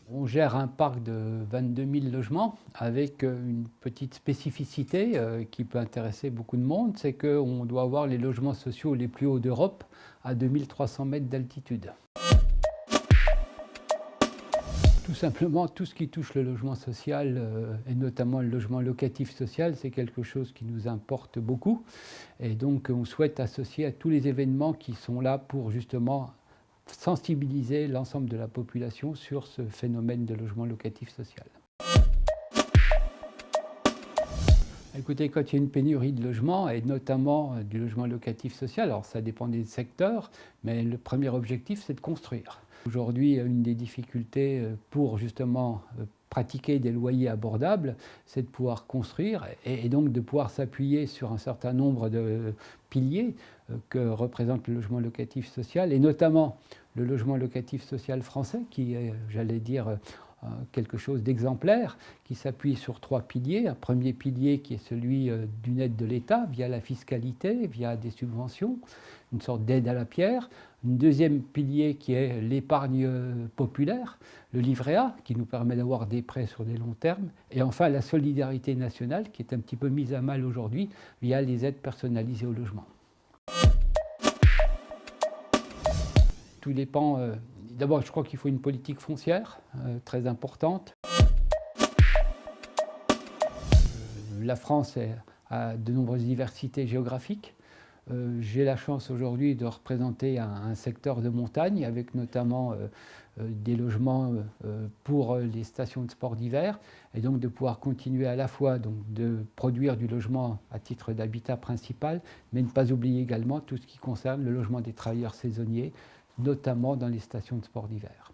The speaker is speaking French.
On gère un parc de 22 000 logements avec une petite spécificité qui peut intéresser beaucoup de monde, c'est qu'on doit avoir les logements sociaux les plus hauts d'Europe à 2300 mètres d'altitude. Tout simplement, tout ce qui touche le logement social et notamment le logement locatif social, c'est quelque chose qui nous importe beaucoup. Et donc, on souhaite associer à tous les événements qui sont là pour justement sensibiliser l'ensemble de la population sur ce phénomène de logement locatif social. Écoutez, quand il y a une pénurie de logements, et notamment du logement locatif social, alors ça dépend des secteurs, mais le premier objectif, c'est de construire. Aujourd'hui, une des difficultés pour justement pratiquer des loyers abordables, c'est de pouvoir construire et donc de pouvoir s'appuyer sur un certain nombre de piliers que représente le logement locatif social, et notamment le logement locatif social français, qui est, j'allais dire, quelque chose d'exemplaire, qui s'appuie sur 3 piliers. Un premier pilier qui est celui d'une aide de l'État via la fiscalité, via des subventions, une sorte d'aide à la pierre. Un deuxième pilier qui est l'épargne populaire, le livret A, qui nous permet d'avoir des prêts sur des longs termes. Et enfin la solidarité nationale, qui est un petit peu mise à mal aujourd'hui via les aides personnalisées au logement. Tout dépend. D'abord, je crois qu'il faut une politique foncière très importante. La France a de nombreuses diversités géographiques. J'ai la chance aujourd'hui de représenter un secteur de montagne avec notamment des logements pour les stations de sport d'hiver, et donc de pouvoir continuer à la fois donc, de produire du logement à titre d'habitat principal, mais ne pas oublier également tout ce qui concerne le logement des travailleurs saisonniers, notamment dans les stations de sport d'hiver.